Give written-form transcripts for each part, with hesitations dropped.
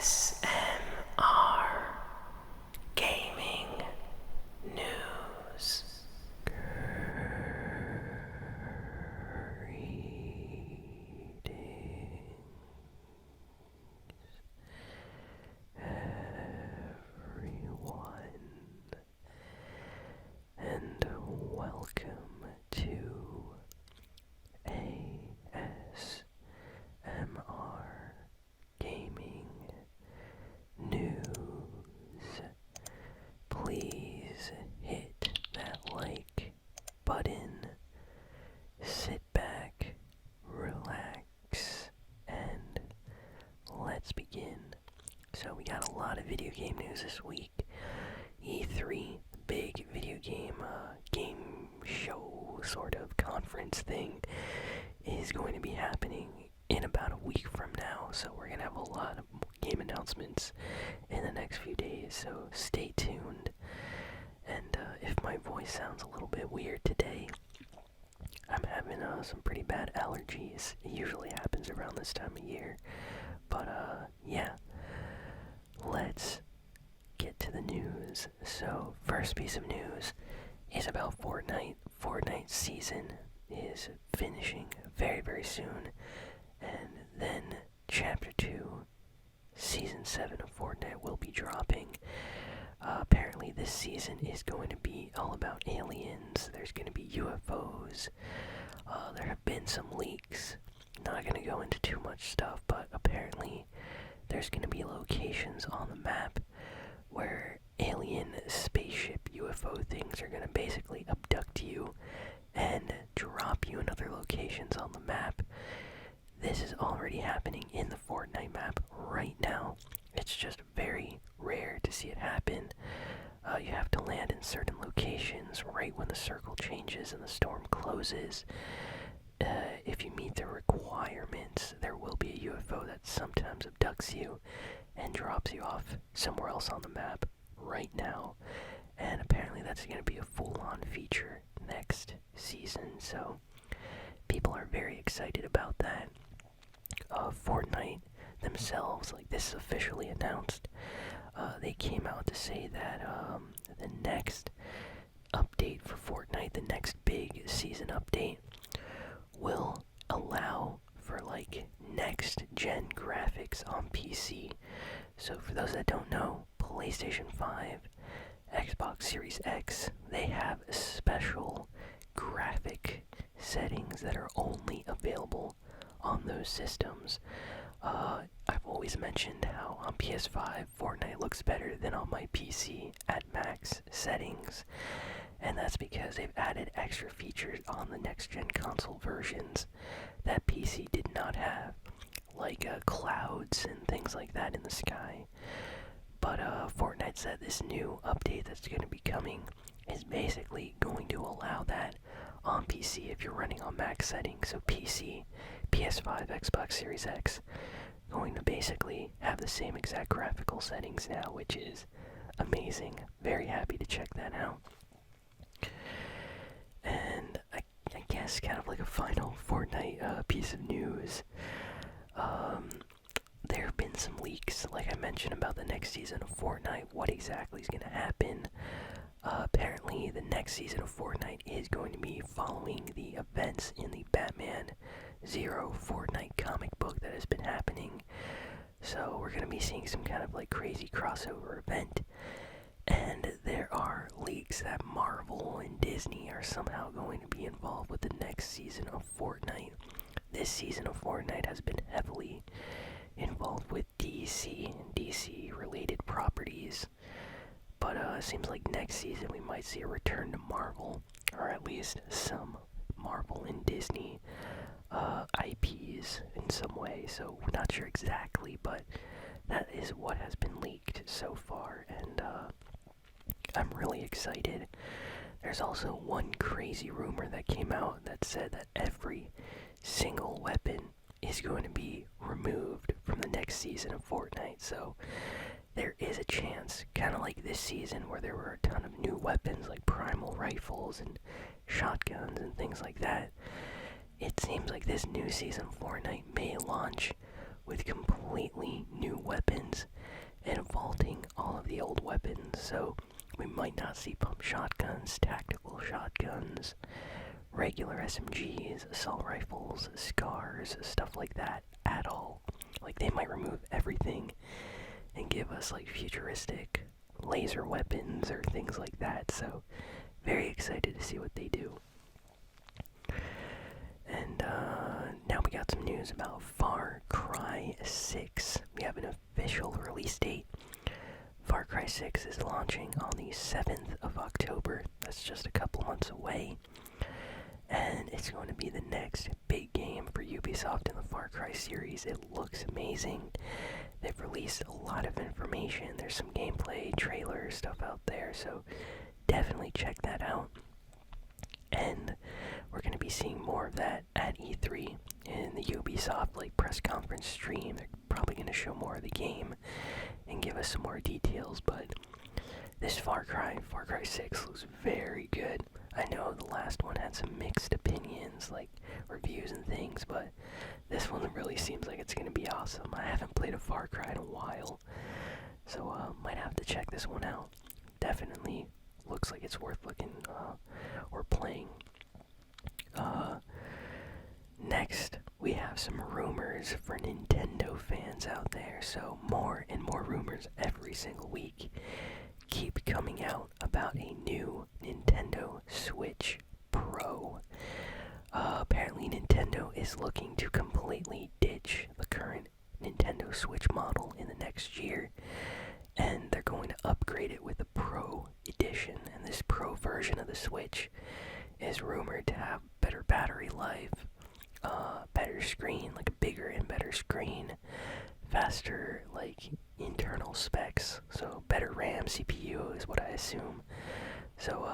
ASMR Gaming News. Greetings, everyone, and welcome to ASMRGaming News. Please hit that like button, sit back, relax, and let's begin. So we got a lot of video game news this week. E3, big video game show sort of conference thing, is going to be happening in about a week from now. So we're going to have a lot of game announcements in the next few days, so stay tuned. And if my voice sounds a little bit weird today, I'm having some pretty bad allergies. It usually happens around this time of year. But yeah, let's get to the news. So first piece of news is about Fortnite. Fortnite season is finishing very, very soon. And then Chapter 2, Season 7 of Fortnite will be dropping. Apparently this season is going to be all about aliens. There's going to be UFOs. There have been some leaks. Not going to go into too much stuff, but apparently there's going to be locations on the map where alien spaceship UFO things are going to basically abduct you and drop you in other locations on the map. This is already happening in the Fortnite map right now. It's just very rare to see it happen. You have to land in certain locations right when the circle changes and the storm closes. If you meet the requirements, there will be a UFO that sometimes abducts you and drops you off somewhere else on the map right now. And apparently that's going to be a full-on feature next season, so people are very excited about that. Fortnite themselves, like this is officially announced, they came out to say that the next update for Fortnite, the next big season update, will allow for like next gen graphics on PC. So for those that don't know, PlayStation 5, Xbox Series X, they have special graphic settings that are only available on those systems. I've always mentioned how on PS5 Fortnite looks better than on my PC at max settings, and that's because they've added extra features on the next gen console versions that PC did not have, like clouds and things like that in the sky. But Fortnite said this new update that's going to be coming is basically going to allow that on PC if you're running on max settings. So PC, PS5, Xbox Series X, going to basically have the same exact graphical settings now, which is amazing. Very happy to check that out. And I guess kind of like a final Fortnite piece of news. There have been some leaks, like I mentioned, about the next season of Fortnite. What exactly is going to happen? Apparently, the next season of Fortnite is going to be following the events in the Batman Zero Fortnite comic book that has been happening. So we're going to be seeing some kind of like crazy crossover event. And there are leaks that Marvel and Disney are somehow going to be involved with the next season of Fortnite. This season of Fortnite has been heavily involved with DC and DC-related properties. But it seems like next season we might see a return to Marvel, or at least some Marvel and Disney IPs in some way. So we're not sure exactly, but that is what has been leaked so far, and I'm really excited. There's also one crazy rumor that came out that said that every single weapon is going to be removed from the next season of Fortnite. So there is a chance, kind of like this season where there were a ton of new weapons like primal rifles and shotguns and things like that. It seems like this new season of Fortnite may launch with completely new weapons might not see pump shotguns, tactical shotguns, regular SMGs, assault rifles, scars, stuff like that at all. Like, they might remove everything and give us like futuristic laser weapons or things like that. So very excited to see what they do. And now we got some news about Far Cry 6. We have an official release date. Far Cry 6 is launching on the 7th of October. That's just a couple months away. And it's going to be the next big game for Ubisoft in the Far Cry series. It looks amazing. They've released a lot of information. There's some gameplay, trailer stuff out there, so definitely check that out. And we're going to be seeing more of that at E3 in the Ubisoft like press conference stream. They're probably going to show more of the game and give us some more details, but this Far Cry 6 looks very good. I know the last one had some mixed opinions, like reviews and things, but this one really seems like it's going to be awesome. I haven't played a Far Cry in a while, so might have to check this one out. Definitely looks like it's worth looking or playing. Next, we have some rumors for Nintendo fans out there. So more and more rumors every single week keep coming out about a new Nintendo Switch Pro. Apparently Nintendo is looking to completely ditch the current Nintendo Switch model in the next year, and they're going to upgrade it with a Pro Edition. And this Pro version of the Switch is rumored to have better battery life, better screen, like a bigger and better screen, faster like internal specs, so better RAM, CPU is what I assume. So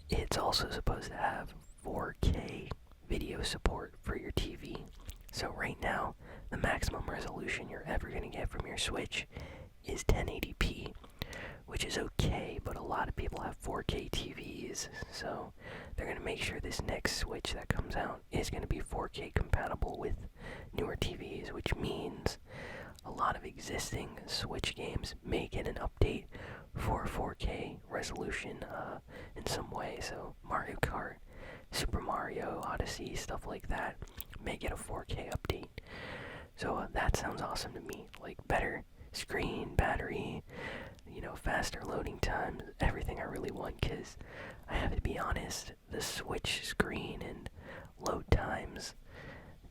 it's also supposed to have 4K video support for your TV. So right now, the maximum resolution you're ever going to get from your Switch is 1080p, which is okay, but a lot of people have 4K TVs, so they're going to make sure this next Switch that comes out is going to be 4K compatible with newer TVs, which means a lot of existing Switch games may get an update for 4K resolution in some way. So Mario Kart, Super Mario Odyssey, stuff like that may get a 4K update. So that sounds awesome to me. Like better screen, battery, faster loading times, everything I really want, because I have to be honest, the Switch screen and load times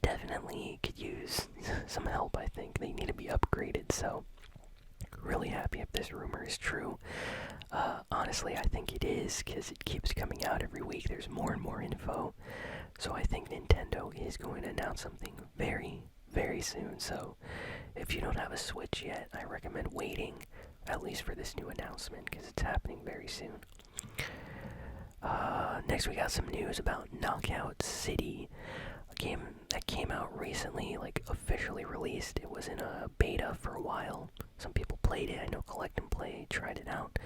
definitely could use some help. I think they need to be upgraded, so really happy if this rumor is true. Honestly, I think it is, because it keeps coming out every week. There's more and more info, so I think Nintendo is going to announce something very, very soon. So if you don't have a Switch yet, I recommend waiting at least for this new announcement, because it's happening very soon. Next we got some news about Knockout City, a game that came out recently, like officially released. It was in a beta for a while. Some people played it. I know Collect and Play tried it out.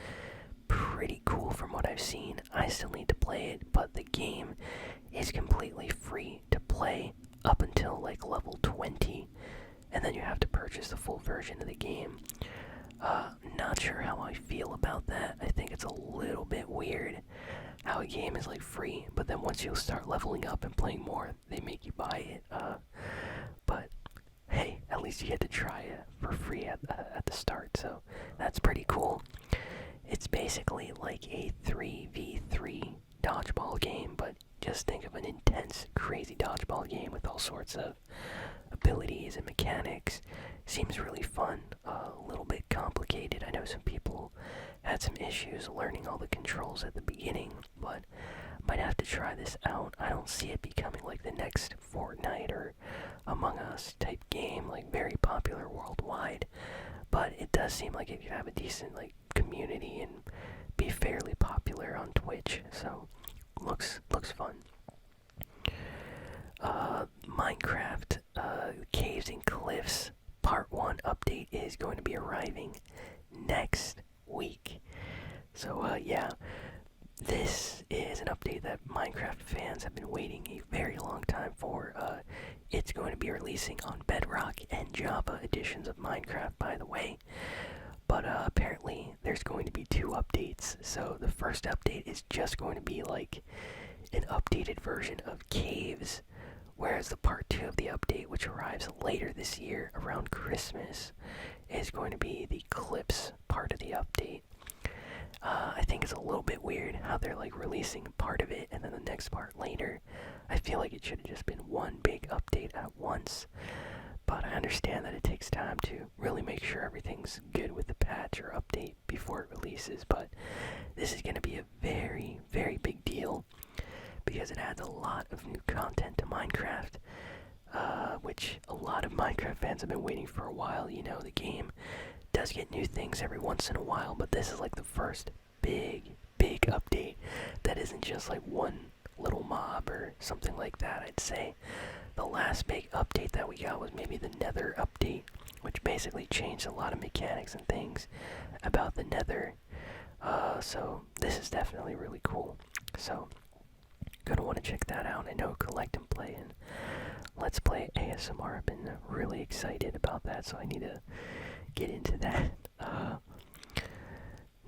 Pretty cool from what I've seen. I still need to play it, but the game is completely free to play up until like level 20, and then you have to purchase the full version of the game. Not sure how I feel about that. I think it's a little bit weird how a game is like free, but then once you start leveling up and playing more, they make you buy it. But hey, at least you get to try it for free at the start, so that's pretty cool. It's basically like a 3v3 dodgeball game, but just think of an intense, crazy dodgeball game with all sorts of abilities and mechanics. Seems really fun, a little bit complicated. I know some people had some issues learning all the controls at the beginning, but might have to try this out. I don't see it becoming like the next Fortnite or Among Us type game, like very popular worldwide, but it does seem like if you have a decent like community and be fairly popular on Twitch, so looks fun. Minecraft Caves and Cliffs Part 1 update is going to be arriving next week. So yeah, this is an update that Minecraft fans have been waiting a very long time for. It's going to be releasing on Bedrock and Java editions of Minecraft, by the way. But apparently there's going to be 2 updates. So the first update is just going to be like an updated version of Caves, whereas the part 2 of the update, which arrives later this year around Christmas, is going to be the Clips part of the update. I think it's a little bit weird how they're like releasing part of it and then the next part later. I feel like it should have just been one big update at once. But I understand that it takes time to really make sure everything's good with the patch or update before it releases. But this is going to be a very, very big deal because it adds a lot of new content to Minecraft, which a lot of Minecraft fans have been waiting for a while. You know, the game does get new things every once in a while, but this is like the first big update that isn't just like one little mob or something like that. I'd say the last big update that we got was maybe the Nether update, which basically changed a lot of mechanics and things about the Nether. So this is definitely really cool. So gonna want to check that out. I know Collect and Play and Let's Play ASMR have been really excited about that, so I need to get into that.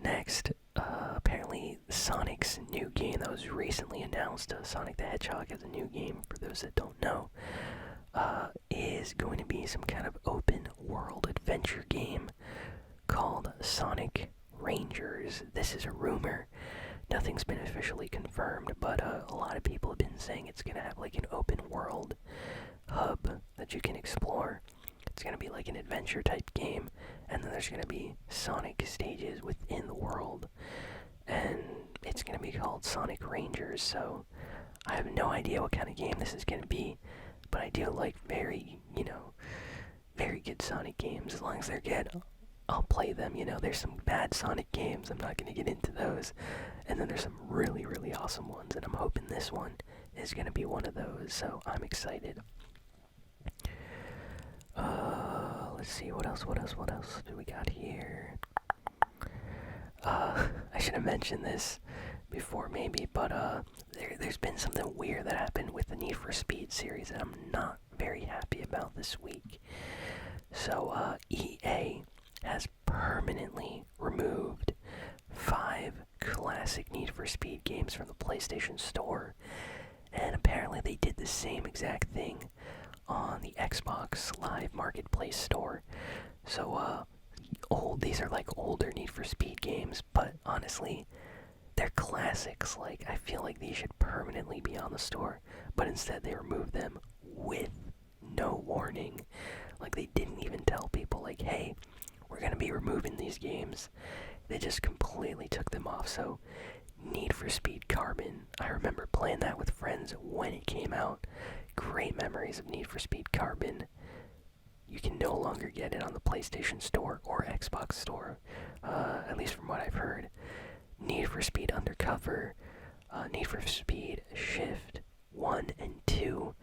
Next, apparently Sonic's new game that was recently announced, Sonic the Hedgehog has a new game, for those that don't know, is going to be some kind of open world adventure game called Sonic Rangers. This is a rumor. Nothing's been officially confirmed, but a lot of people have been saying it's going to have like an open world hub that you can explore. It's going to be like an adventure type game, and then there's going to be Sonic stages within the world, and it's going to be called Sonic Rangers. So I have no idea what kind of game this is going to be, but I do like very good Sonic games. As long as they're good, I'll play them. You know, there's some bad Sonic games, I'm not going to get into those, and then there's some really, really awesome ones, and I'm hoping this one is going to be one of those, so I'm excited. Let's see, what else do we got here? I should have mentioned this before maybe, but there's been something weird that happened with the Need for Speed series that I'm not very happy about this week. So, EA has permanently removed 5 classic Need for Speed games from the PlayStation Store, and apparently they did the same exact thing on the Xbox Live Marketplace store. So, these are like older Need for Speed games, but honestly, they're classics. Like, I feel like these should permanently be on the store, but instead they removed them with no warning. Like, they didn't even tell people, like, hey, we're gonna be removing these games. They just completely took them off. So, Need for Speed Carbon, I remember playing that with friends when it came out. Great memories of Need for Speed Carbon. You can no longer get it on the PlayStation Store or Xbox Store, at least from what I've heard. Need for Speed Undercover, Need for Speed Shift 1 and 2,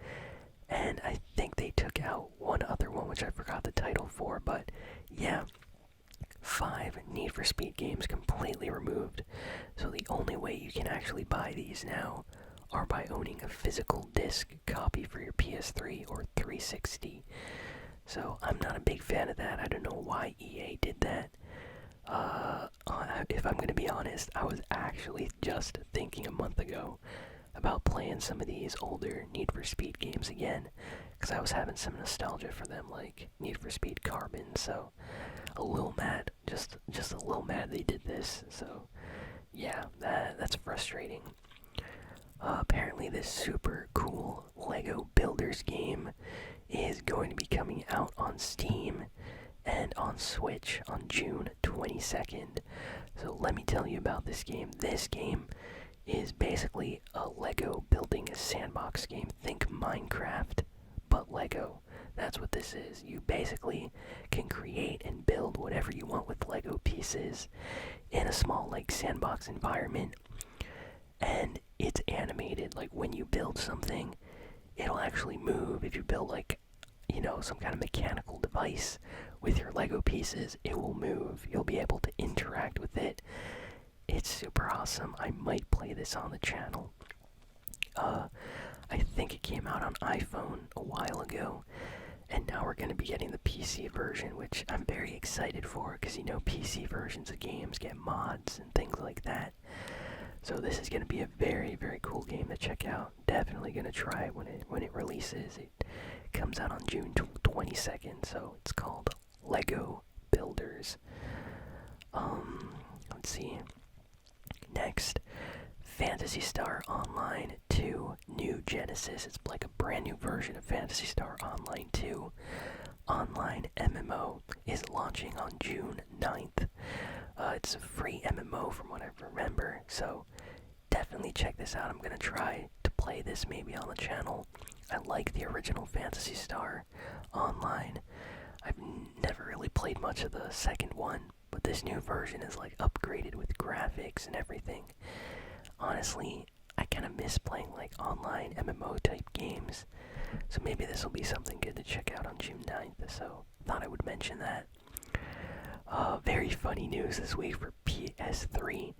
and I think they took out one other one which I forgot the title for, but yeah, 5 Need for Speed games completely removed. So the only way you can actually buy these now are by owning a physical disc copy for your PS3 or 360. So I'm not a big fan of that. I don't know why EA did that. If I'm going to be honest, I was actually just thinking a month ago about playing some of these older Need for Speed games again, because I was having some nostalgia for them, like Need for Speed Carbon. So a little mad, just a little mad they did this. So yeah, that's frustrating. Apparently this super cool Lego Builders game is going to be coming out on Steam and on Switch on June 22nd. So let me tell you about this game. This game is basically a Lego building a sandbox game. Think Minecraft, but Lego. That's what this is. You basically can create and build whatever you want with Lego pieces in a small like sandbox environment. And it's animated. Like when you build something, it'll actually move. If you build like, some kind of mechanical device with your Lego pieces, it will move. You'll be able to interact with it. It's super awesome. I might play this on the channel. I think it came out on iPhone a while ago, And now we're going to be getting the PC version, which I'm very excited for, because you know PC versions of games get mods and things like that. So this is going to be a very, very cool game to check out. Definitely going to try it when it releases. It comes out on June 22nd, so it's called Lego Builders. Let's see. Next, Phantasy Star Online 2 New Genesis. It's like a brand new version of Phantasy Star Online 2. Online MMO is launching on June 9th. It's a free MMO from what I remember, so definitely check this out. I'm gonna try to play this maybe on the channel. I like the original Phantasy Star Online. I've never really played much of the second one, but this new version is like upgraded with graphics and everything. Honestly, I kind of miss playing like online MMO type games, so maybe this will be something good to check out on June 9th, so thought I would mention that. Very funny news this week for PS3.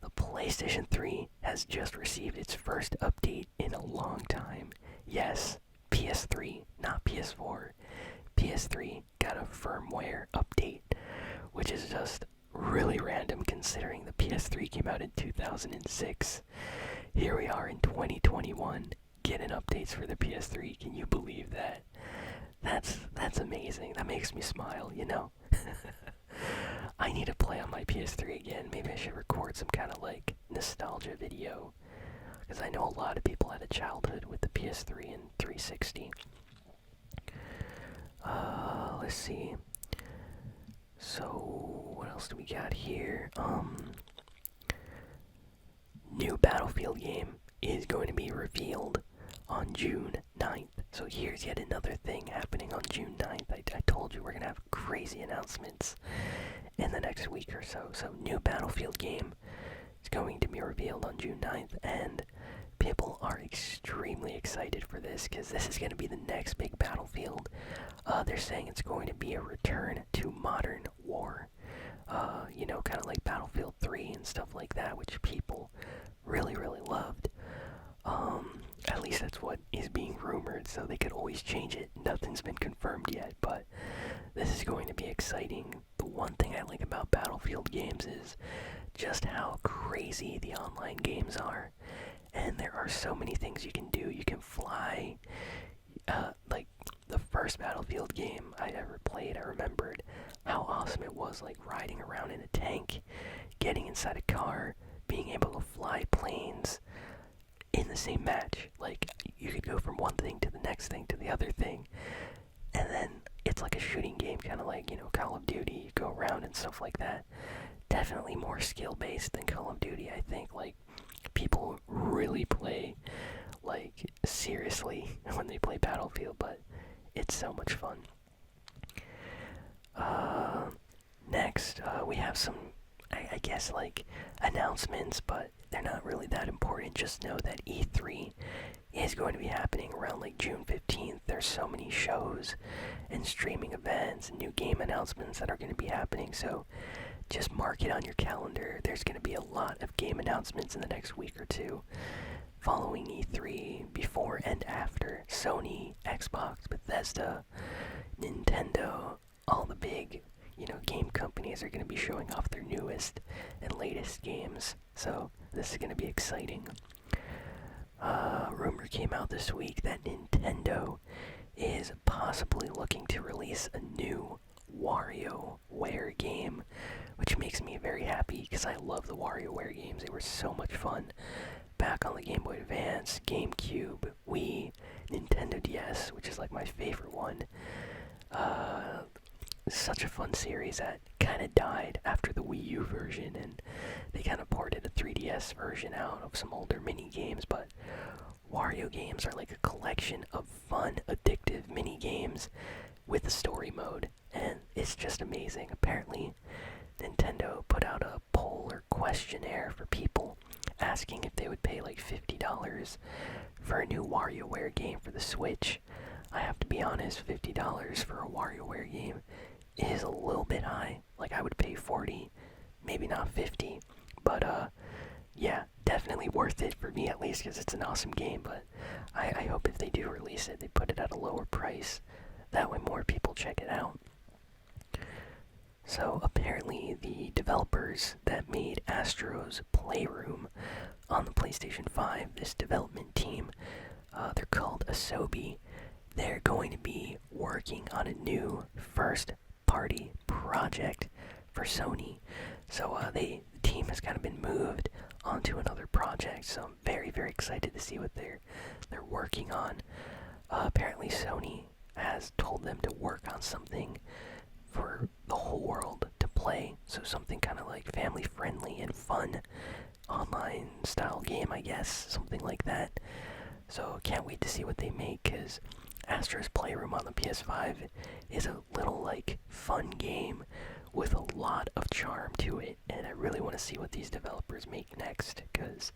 The PlayStation 3 has just received its first update in a long time. Yes, PS3, not PS4. PS3 got a firmware update, which is just really random considering the PS3 came out in 2006. Here we are in 2021 getting updates for the PS3. Can you believe that? That's amazing. That makes me smile, you know? I need to play on my PS3 again. Maybe I should record some kind of like nostalgia video, because I know a lot of people had a childhood with the PS3 and 360. Let's see. So, what else do we got here? New Battlefield game is going to be revealed on June 9th. So here's yet another thing happening on June 9th. I told you we're going to have crazy announcements in the next week or so. So new Battlefield game is going to be revealed on June 9th, and people are extremely excited for this because this is going to be the next big Battlefield. They're saying it's going to be a return to modern war. You know, kind of like Battlefield 3 and stuff like that, which people really, really loved. At least that's what is being rumored, so they could always change it. Nothing's been confirmed yet, but this is going to be exciting. The one thing I like about Battlefield games is just how crazy the online games are. And there are so many things you can do. You can fly. Like, the first Battlefield game I ever played, I remembered how awesome it was, like riding around in a tank, getting inside a car, being able to fly planes in the same match. Like, you could go from one thing to the next thing to the other thing, and then it's like a shooting game, kind of like, you know, Call of Duty. You go around and stuff like that. Definitely more skill-based than Call of Duty, I think. Like, people really play, like, seriously when they play Battlefield, but it's so much fun. Next, we have some, I guess, like, announcements, but they're not really that important. Just know that E3 is going to be happening around, like, June 15th. There's so many shows and streaming events and new game announcements that are going to be happening, so just mark it on your calendar. There's going to be a lot of game announcements in the next week or two following E3, before and after. Sony, Xbox, Bethesda, Nintendo, all the big, you know, game companies are going to be showing off their newest and latest games. So this is going to be exciting. Rumor came out this week that Nintendo is possibly looking to release a new Wario Ware game, which makes me very happy because I love the WarioWare games. They were so much fun back on the Game Boy Advance, GameCube, Wii, Nintendo DS, which is like my favorite one. Such a fun series that kind of died after the Wii U version, and they kind of ported a 3DS version out of some older mini games, but Wario games are like a collection of fun, addictive mini games with a story mode, and it's just amazing. Apparently, Nintendo put out a poll or questionnaire for people asking if they would pay like $50 for a new WarioWare game for the Switch. I have to be honest, $50 for a WarioWare game is a little bit high. Like, I would pay $40, maybe not $50, but yeah, definitely worth it for me at least, because it's an awesome game. But I hope if they do release it, they put it at a lower price that way more people check it out. So apparently the developers that made Astro's Playroom on the PlayStation 5, this development team, they're called Asobi. They're going to be working on a new first-party project for Sony. So the team has kind of been moved onto another project. So I'm very, very excited to see what they're working on. Apparently Sony has told them to work on something for the whole world to play. So something kind of like family-friendly and fun online style game, I guess. Something like that. So can't wait to see what they make, because Astro's Playroom on the PS5 is a little like fun game with a lot of charm to it, and I really want to see what these developers make next, because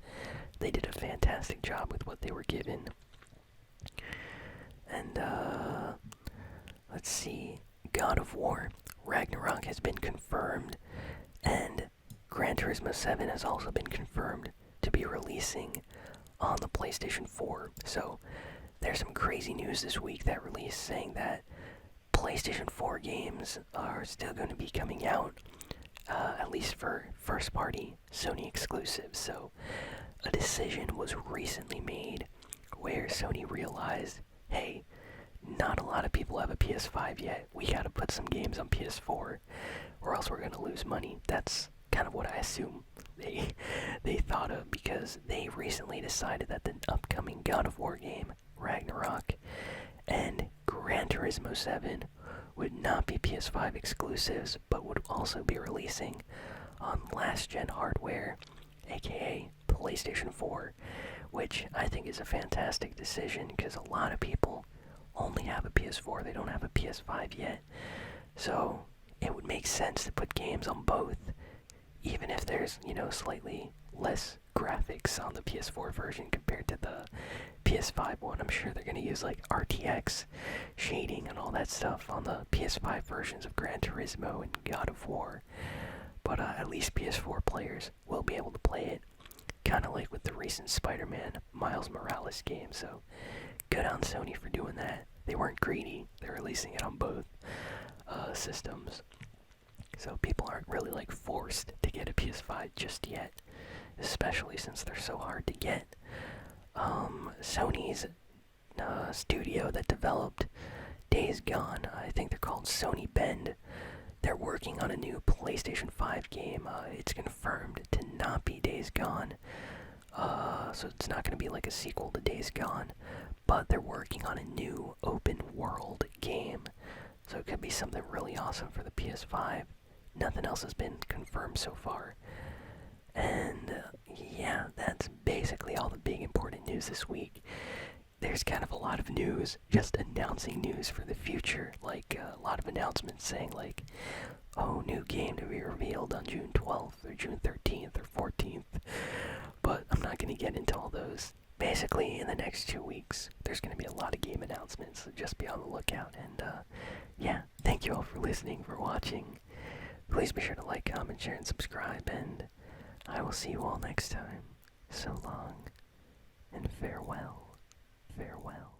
they did a fantastic job with what they were given. And let's see, God of War Ragnarok has been confirmed, and Gran Turismo 7 has also been confirmed to be releasing on the PlayStation 4. So there's some crazy news this week that released saying that PlayStation 4 games are still going to be coming out, at least for first-party Sony exclusives. So a decision was recently made where Sony realized, hey, not a lot of people have a PS5 yet. We gotta put some games on PS4, or else we're gonna lose money. That's kind of what I assume they thought of, because they recently decided that the upcoming God of War game, Ragnarok, and Gran Turismo 7 would not be PS5 exclusives, but would also be releasing on last-gen hardware, aka PlayStation 4, which I think is a fantastic decision, because a lot of people only have a PS4, they don't have a PS5 yet. So it would make sense to put games on both, even if there's, slightly less graphics on the PS4 version compared to the PS5 one. I'm sure they're going to use like RTX shading and all that stuff on the PS5 versions of Gran Turismo and God of War. But at least PS4 players will be able to play it, kind of like with the recent Spider-Man Miles Morales game. So good on Sony for doing that. They weren't greedy. They're releasing it on both systems. So people aren't really like forced to get a PS5 just yet, especially since they're so hard to get. Sony's studio that developed Days Gone, I think they're called Sony Bend. They're working on a new PlayStation 5 game. It's confirmed to not be Days Gone. So it's not going to be like a sequel to Days Gone, but they're working on a new open world game. So it could be something really awesome for the PS5. Nothing else has been confirmed so far. And yeah, that's basically all the big important news this week. There's kind of a lot of news, just announcing news for the future, like a lot of announcements saying like, oh, new game to be revealed on June 12th or June 13th or 14th. But I'm not going to get into all those. Basically, in the next 2 weeks, there's going to be a lot of game announcements, so just be on the lookout. And yeah, thank you all for listening, for watching. Please be sure to like, comment, share, and subscribe, and I will see you all next time. So long, and farewell, farewell.